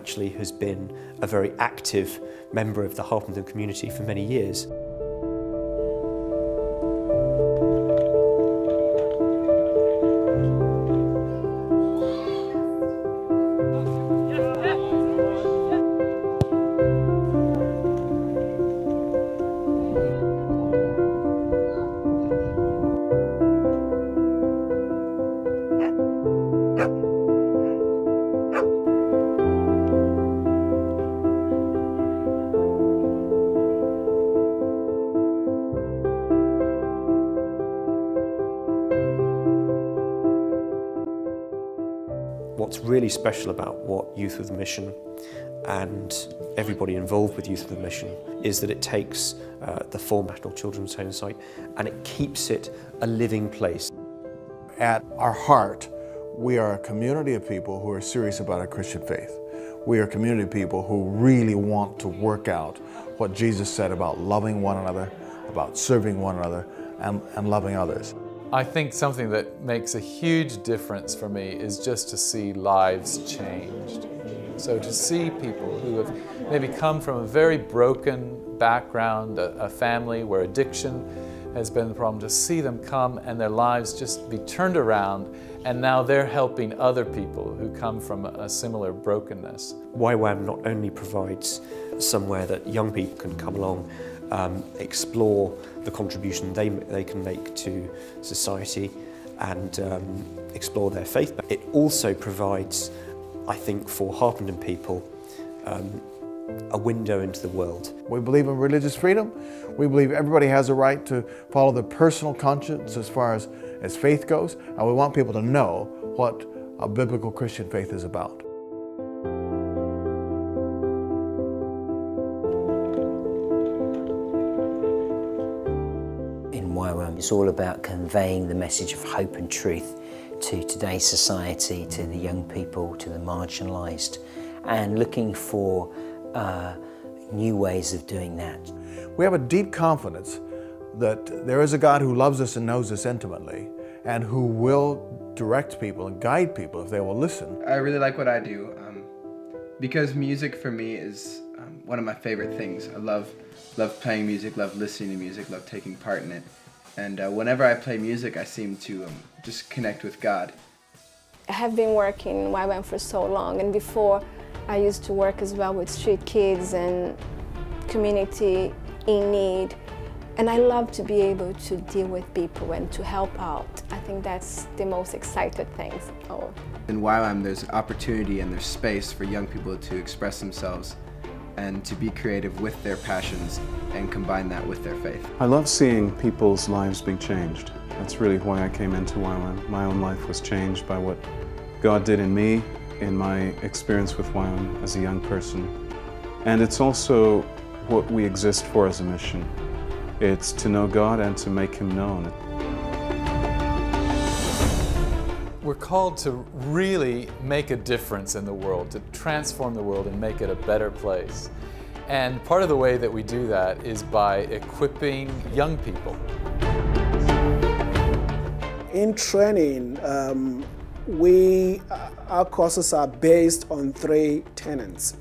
actually has been a very active member of the Harpenden community for many years. What's really special about what Youth with a Mission and everybody involved with Youth with a Mission is that it takes the format of Children's Home Site and it keeps it a living place. At our heart, we are a community of people who are serious about our Christian faith. We are a community of people who really want to work out what Jesus said about loving one another, about serving one another, and loving others. I think something that makes a huge difference for me is just to see lives changed. So to see people who have maybe come from a very broken background, a family where addiction has been the problem, to see them come and their lives just be turned around, and now they're helping other people who come from a similar brokenness. YWAM not only provides somewhere that young people can come along, explore the contribution they can make to society and explore their faith, but it also provides, I think, for Harpenden people a window into the world. We believe in religious freedom. We believe everybody has a right to follow their personal conscience as far as faith goes, and we want people to know what a biblical Christian faith is about. In YWAM, it's all about conveying the message of hope and truth to today's society, to the young people, to the marginalised, and looking for new ways of doing that. We have a deep confidence that there is a God who loves us and knows us intimately, and who will direct people and guide people if they will listen. I really like what I do because music for me is one of my favorite things. I love playing music, love listening to music, love taking part in it. And whenever I play music, I seem to just connect with God. I have been working in YWAM for so long, and before I used to work as well with street kids and community in need. And I love to be able to deal with people and to help out. I think that's the most exciting things. In YWAM, there's opportunity and there's space for young people to express themselves and to be creative with their passions and combine that with their faith. I love seeing people's lives being changed. That's really why I came into YWAM. My own life was changed by what God did in me, in my experience with YWAM as a young person. And it's also what we exist for as a mission. It's to know God and to make Him known. We're called to really make a difference in the world, to transform the world and make it a better place. And part of the way that we do that is by equipping young people. In training, our courses are based on 3 tenets.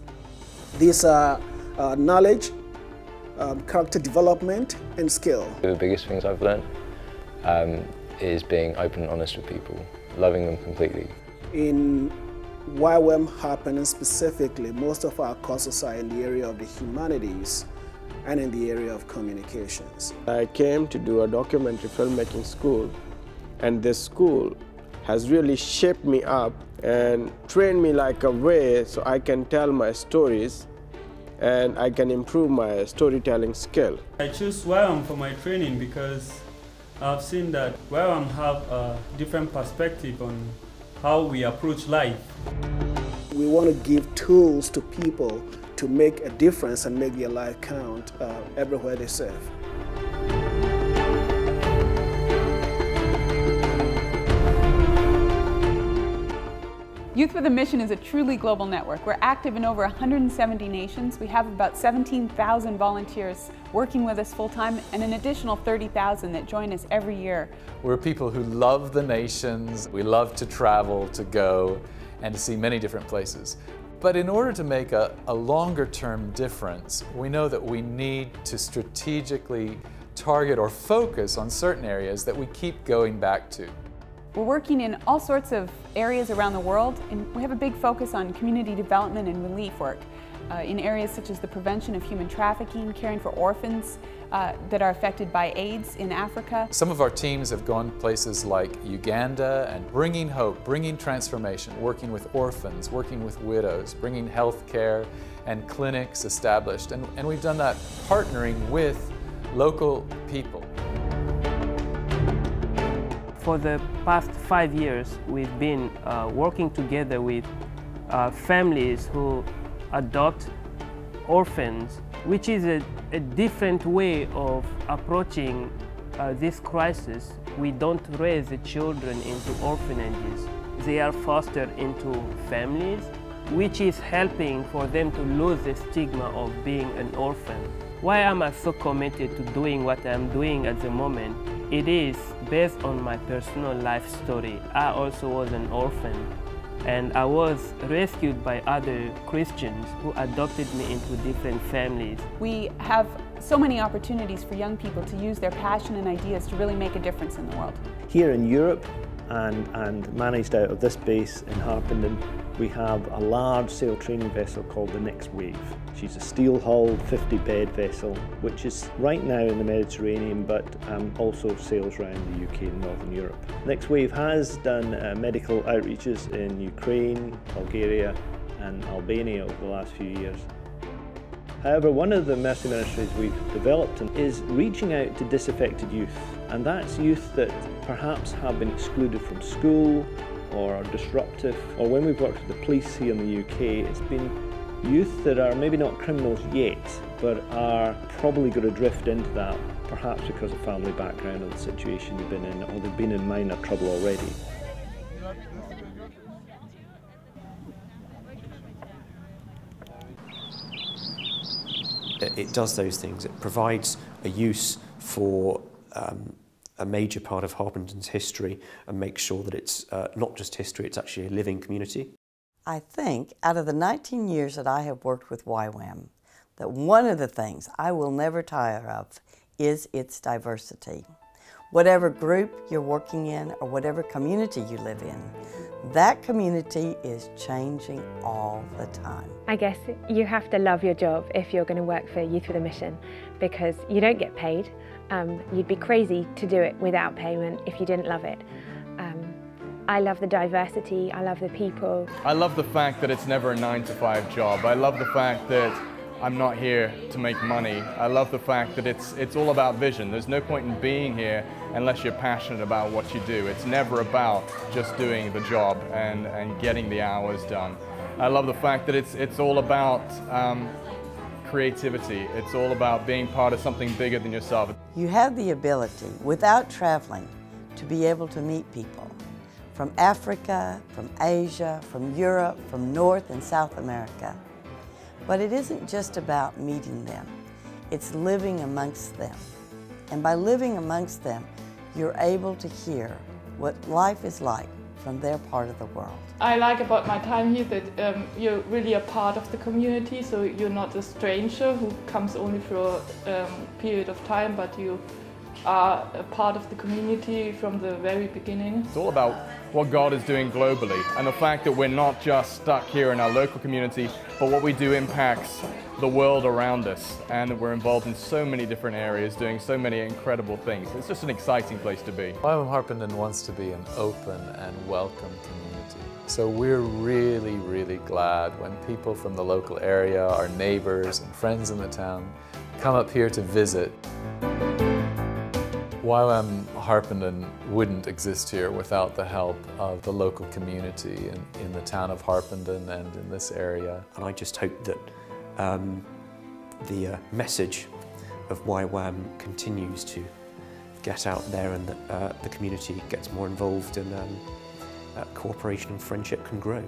These are knowledge, character development, and skill. The biggest things I've learned is being open and honest with people, loving them completely. In YWAM Harpenden specifically, most of our courses are in the area of the humanities and in the area of communications. I came to do a documentary filmmaking school, and this school has really shaped me up and trained me like a way so I can tell my stories and I can improve my storytelling skill. I choose YWAM for my training because I've seen that YWAM have a different perspective on how we approach life. We want to give tools to people to make a difference and make their life count everywhere they serve. Youth with a Mission is a truly global network. We're active in over 170 nations. We have about 17,000 volunteers working with us full-time and an additional 30,000 that join us every year. We're people who love the nations. We love to travel, to go, and to see many different places. But in order to make a longer-term difference, we know that we need to strategically target or focus on certain areas that we keep going back to. We're working in all sorts of areas around the world, and we have a big focus on community development and relief work in areas such as the prevention of human trafficking, caring for orphans that are affected by AIDS in Africa. Some of our teams have gone places like Uganda and bringing hope, bringing transformation, working with orphans, working with widows, bringing health care and clinics established. And we've done that partnering with local people. For the past 5 years, we've been working together with families who adopt orphans, which is a different way of approaching this crisis. We don't raise the children into orphanages. They are fostered into families, which is helping for them to lose the stigma of being an orphan. Why am I so committed to doing what I'm doing at the moment? It is based on my personal life story. I also was an orphan, and I was rescued by other Christians who adopted me into different families. We have so many opportunities for young people to use their passion and ideas to really make a difference in the world. Here in Europe, and managed out of this base in Harpenden, we have a large sail training vessel called the Next Wave. She's a steel-hulled 50-bed vessel, which is right now in the Mediterranean, but also sails around the UK and Northern Europe. Next Wave has done medical outreaches in Ukraine, Bulgaria and Albania over the last few years. However, one of the mercy ministries we've developed is reaching out to disaffected youth, and that's youth that perhaps have been excluded from school or are disruptive, or when we've worked with the police here in the UK, it's been youth that are maybe not criminals yet, but are probably going to drift into that, perhaps because of family background or the situation they've been in, or they've been in minor trouble already. It does those things. It provides a use for a major part of Harpenden's history and makes sure that it's not just history, it's actually a living community. I think out of the 19 years that I have worked with YWAM, that one of the things I will never tire of is its diversity. Whatever group you're working in or whatever community you live in, that community is changing all the time. I guess you have to love your job if you're going to work for Youth with a Mission, because you don't get paid. You'd be crazy to do it without payment if you didn't love it. I love the diversity, I love the people. I love the fact that it's never a 9-to-5 job. I love the fact that I'm not here to make money. I love the fact that it's all about vision. There's no point in being here unless you're passionate about what you do. It's never about just doing the job and getting the hours done. I love the fact that it's all about creativity. It's all about being part of something bigger than yourself. You have the ability, without traveling, to be able to meet people from Africa, from Asia, from Europe, from North and South America. But it isn't just about meeting them, it's living amongst them. And by living amongst them, you're able to hear what life is like from their part of the world. I like about my time here that you're really a part of the community, so you're not a stranger who comes only for a period of time, but you are a part of the community from the very beginning. It's all about what God is doing globally, and the fact that we're not just stuck here in our local community, but what we do impacts the world around us, and that we're involved in so many different areas, doing so many incredible things. It's just an exciting place to be. YWAM Harpenden wants to be an open and welcome community. So we're really, really glad when people from the local area, our neighbors and friends in the town, come up here to visit. YWAM Harpenden wouldn't exist here without the help of the local community in the town of Harpenden and in this area. And I just hope that the message of YWAM continues to get out there, and that the community gets more involved, and cooperation and friendship can grow.